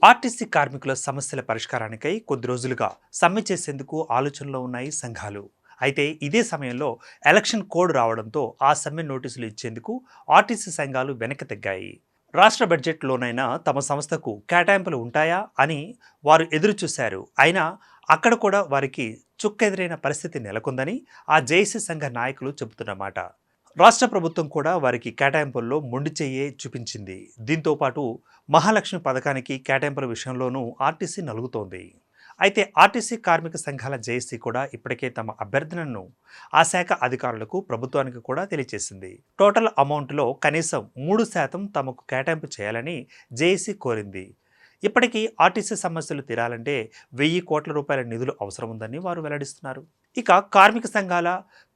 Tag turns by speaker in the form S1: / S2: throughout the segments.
S1: RTC కార్మికుల సమస్యల పరిష్కారానికై కొద్ది రోజులుగా సమ్మె చేసేందుకు ఆలోచనలో ఉన్నాయి సంఘాలు. అయితే ఇదే సమయంలో ఎలక్షన్ కోడ్ రావడంతో ఆ సమ్మె నోటీసులు ఇచ్చేందుకు ఆర్టీసీ సంఘాలు వెనక్కి తగ్గాయి. రాష్ట్ర బడ్జెట్లోనైనా తమ సంస్థకు కేటాయింపులు ఉంటాయా అని వారు ఎదురు చూశారు. అయినా అక్కడ కూడా వారికి చుక్కెదురైన పరిస్థితి నెలకొందని ఆ జేఏసీ సంఘ నాయకులు చెబుతున్నమాట. రాష్ట్ర ప్రభుత్వం కూడా వారికి కేటాయింపుల్లో మొండి చెయ్యే చూపించింది. దీంతో పాటు మహాలక్ష్మి పథకానికి కేటాయింపుల విషయంలోనూ ఆర్టీసీ నలుగుతోంది. అయితే ఆర్టీసీ కార్మిక సంఘాల జేఏసీ కూడా ఇప్పటికే తమ అభ్యర్థనను ఆ శాఖ అధికారులకు ప్రభుత్వానికి కూడా తెలియజేసింది. టోటల్ అమౌంట్లో కనీసం 3% తమకు కేటాయింపు చేయాలని జేఏసీ కోరింది. ఇప్పటికీ ఆర్టీసీ సమస్యలు తీరాలంటే 1000 కోట్ల రూపాయల నిధులు అవసరం ఉందని వారు వెల్లడిస్తున్నారు. ఇక కార్మిక సంఘాల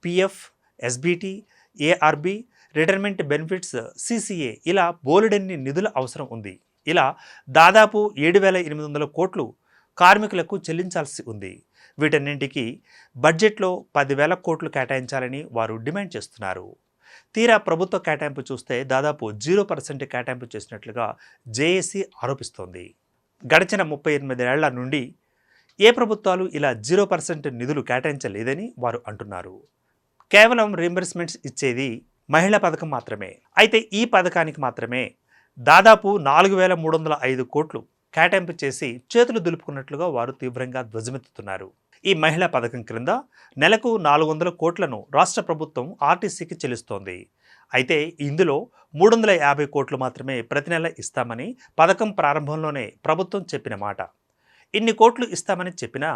S1: PF, SBT, ARB, retirement benefits, CCA ఇలా బోలెడన్ని నిధుల అవసరం ఉంది. ఇలా దాదాపు 7,800 కోట్లు కార్మికులకు చెల్లించాల్సి ఉంది. వీటన్నింటికి బడ్జెట్లో 10,000 కోట్లు కేటాయించాలని వారు డిమాండ్ చేస్తున్నారు. తీరా ప్రభుత్వ కేటాయింపు చూస్తే దాదాపు 0% కేటాయింపు చేసినట్లుగా జేఏసీ ఆరోపిస్తోంది. గడిచిన 38 ఏళ్ల నుండి ఏ ప్రభుత్వాలు ఇలా 0% నిధులు కేటాయించలేదని వారు అంటున్నారు. కేవలం రీంబర్స్మెంట్స్ ఇచ్చేది మహిళా పథకం మాత్రమే. అయితే ఈ పథకానికి మాత్రమే దాదాపు 4,305 కోట్లు కేటాయింపు చేసి చేతులు దులుపుకున్నట్లుగా వారు తీవ్రంగా ధ్వజమెత్తుతున్నారు. ఈ మహిళా పథకం క్రింద నెలకు 400 కోట్లను రాష్ట్ర ప్రభుత్వం ఆర్టీసీకి చెల్లిస్తోంది. అయితే ఇందులో 350 కోట్లు మాత్రమే ప్రతి నెల ఇస్తామని పథకం ప్రారంభంలోనే ప్రభుత్వం చెప్పిన మాట. ఇన్ని కోట్లు ఇస్తామని చెప్పినా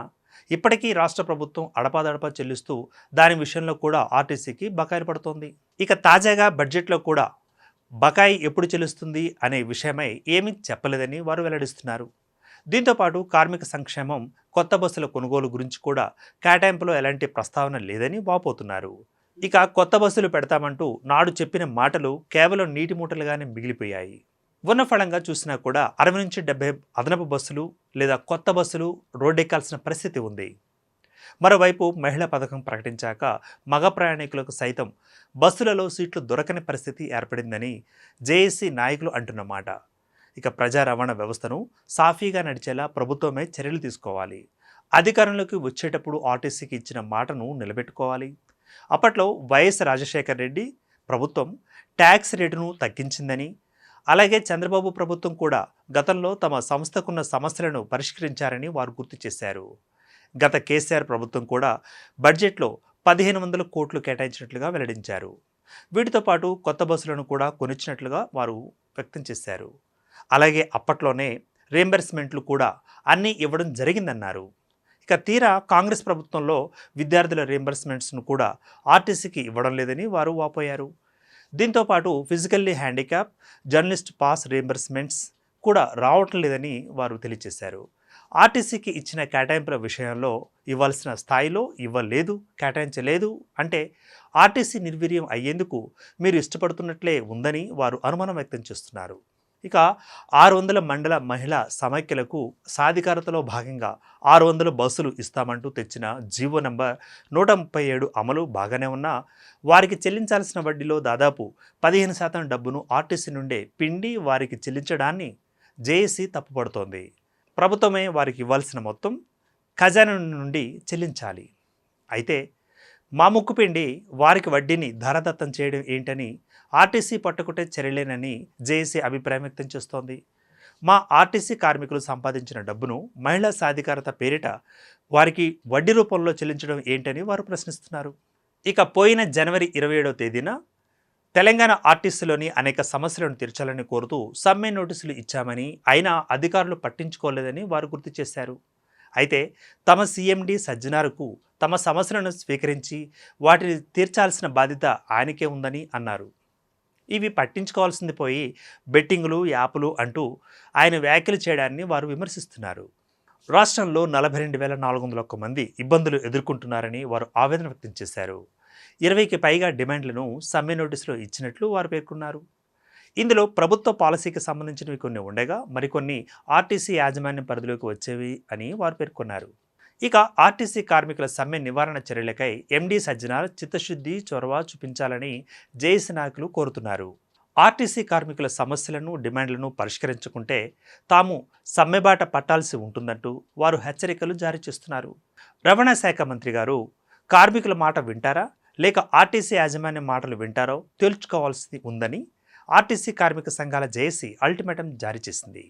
S1: ఇప్పటికీ రాష్ట్ర ప్రభుత్వం అడపాదడపా చెల్లిస్తూ దాని విషయంలో కూడా ఆర్టీసీకి బకాయిలు పడుతోంది. ఇక తాజాగా బడ్జెట్లో కూడా బకాయి ఎప్పుడు చెల్లిస్తుంది అనే విషయమై ఏమీ చెప్పలేదని వారు వెల్లడిస్తున్నారు. దీంతోపాటు కార్మిక సంక్షేమం, కొత్త బస్సుల కొనుగోలు గురించి కూడా కేటాయింపులో ఎలాంటి ప్రస్తావన లేదని వాపోతున్నారు. ఇక కొత్త బస్సులు పెడతామంటూ నాడు చెప్పిన మాటలు కేవలం నీటి మూటలుగానే మిగిలిపోయాయి. ఉన్న ఫలంగా చూసినా కూడా 60 నుంచి 70 అదనపు బస్సులు లేదా కొత్త బస్సులు రోడ్డెక్కాల్సిన పరిస్థితి ఉంది. మరోవైపు మహిళా పథకం ప్రకటించాక మగ ప్రయాణికులకు సైతం బస్సులలో సీట్లు దొరకని పరిస్థితి ఏర్పడిందని జేఏసీ నాయకులు అంటున్నమాట. ఇక ప్రజా రవాణా వ్యవస్థను సాఫీగా నడిచేలా ప్రభుత్వమే చర్యలు తీసుకోవాలి. అధికారంలోకి వచ్చేటప్పుడు ఆర్టీసీకి ఇచ్చిన మాటను నిలబెట్టుకోవాలి. అప్పట్లో వైఎస్ రాజశేఖర్ రెడ్డి ప్రభుత్వం ట్యాక్స్ రేటును తగ్గించిందని, అలాగే చంద్రబాబు ప్రభుత్వం కూడా గతంలో తమ సంస్థకున్న సమస్యలను పరిష్కరించారని వారు గుర్తు చేశారు. గత కేసీఆర్ ప్రభుత్వం కూడా బడ్జెట్లో 1,500 కోట్లు కేటాయించినట్లుగా వెల్లడించారు. వీటితో పాటు కొత్త బస్సులను కూడా కొనిచ్చినట్లుగా వారు వ్యక్తం చేశారు. అలాగే అప్పట్లోనే రీంబర్స్మెంట్లు కూడా అన్నీ ఇవ్వడం జరిగిందన్నారు. ఇక తీరా కాంగ్రెస్ ప్రభుత్వంలో విద్యార్థుల రీంబర్స్మెంట్స్ను కూడా ఆర్టీసీకి ఇవ్వడం లేదని వారు వాపోయారు. దీంతోపాటు ఫిజికల్లీ హ్యాండిక్యాప్, జర్నలిస్ట్ పాస్ రీంబర్స్మెంట్స్ కూడా రావటం లేదని వారు తెలియజేశారు. ఆర్టీసీకి ఇచ్చిన కేటాయింపుల విషయంలో ఇవ్వాల్సిన స్థాయిలో ఇవ్వలేదు, కేటాయించలేదు అంటే ఆర్టీసీ నిర్వీర్యం అయ్యేందుకు మీరు ఇష్టపడుతున్నట్లే ఉందని వారు అనుమానం వ్యక్తం చేస్తున్నారు. ఇక 600 మండల మహిళా సమైక్యలకు సాధికారతలో భాగంగా 600 బస్సులు ఇస్తామంటూ తెచ్చిన జీవో నంబర్ 137 అమలు బాగానే ఉన్నా వారికి చెల్లించాల్సిన వడ్డీలో దాదాపు 15% డబ్బును ఆర్టీసీ నుండే పిండి వారికి చెల్లించడాన్ని జేఏసీ తప్పుపడుతోంది. ప్రభుత్వమే వారికి ఇవ్వాల్సిన మొత్తం ఖజానా నుండి చెల్లించాలి. అయితే మా ముక్కుపిండి వారికి వడ్డీని ధారాదత్తం చేయడం ఏంటని ఆర్టీసీ పట్టుకుటే చర్యలేనని జేఏసీ అభిప్రాయం వ్యక్తం చేస్తోంది. మా ఆర్టీసీ కార్మికులు సంపాదించిన డబ్బును మహిళా సాధికారత పేరిట వారికి వడ్డీ రూపంలో చెల్లించడం ఏంటని వారు ప్రశ్నిస్తున్నారు. ఇక పోయిన జనవరి 27వ తేదీన తెలంగాణ ఆర్టీసీలోని అనేక సమస్యలను తీర్చాలని కోరుతూ సమ్మె నోటీసులు ఇచ్చామని, అయినా అధికారులు పట్టించుకోలేదని వారు గుర్తు చేశారు. అయితే తమ సీఎండీ సజ్జనార్కు తమ సమస్యలను స్వీకరించి వాటిని తీర్చాల్సిన బాధ్యత ఆయనకే ఉందని అన్నారు. ఇవి పట్టించుకోవాల్సింది పోయి బెట్టింగులు, యాపులు అంటూ ఆయన వ్యాఖ్యలు చేయడాన్ని వారు విమర్శిస్తున్నారు. రాష్ట్రంలో 42,401 మంది ఇబ్బందులు ఎదుర్కొంటున్నారని వారు ఆవేదన వ్యక్తం చేశారు. 20కి పైగా డిమాండ్లను సమ్మె నోటీసులో ఇచ్చినట్లు వారు పేర్కొన్నారు. ఇందులో ప్రభుత్వ పాలసీకి సంబంధించినవి కొన్ని ఉండగా మరికొన్ని ఆర్టీసీ యాజమాన్యం పరిధిలోకి వచ్చేవి అని వారు పేర్కొన్నారు. ఇక ఆర్టీసీ కార్మికుల సమ్మె నివారణ చర్యలకై ఎండీ సజ్జనార్ చిత్తశుద్ధి, చొరవ చూపించాలని జేఏసీ నాయకులు కోరుతున్నారు. ఆర్టీసీ కార్మికుల సమస్యలను డిమాండ్లను పరిష్కరించుకుంటే తాము సమ్మెబాట పట్టాల్సి ఉంటుందంటూ వారు హెచ్చరికలు జారీ చేస్తున్నారు. రవాణా శాఖ మంత్రి గారు కార్మికుల మాట వింటారా లేక ఆర్టీసీ యాజమాన్యం మాటలు వింటారో తేల్చుకోవాల్సి ఉందని ఆర్టీసీ కార్మిక సంఘాల జేఏసీ అల్టిమేటం జారీ చేసింది.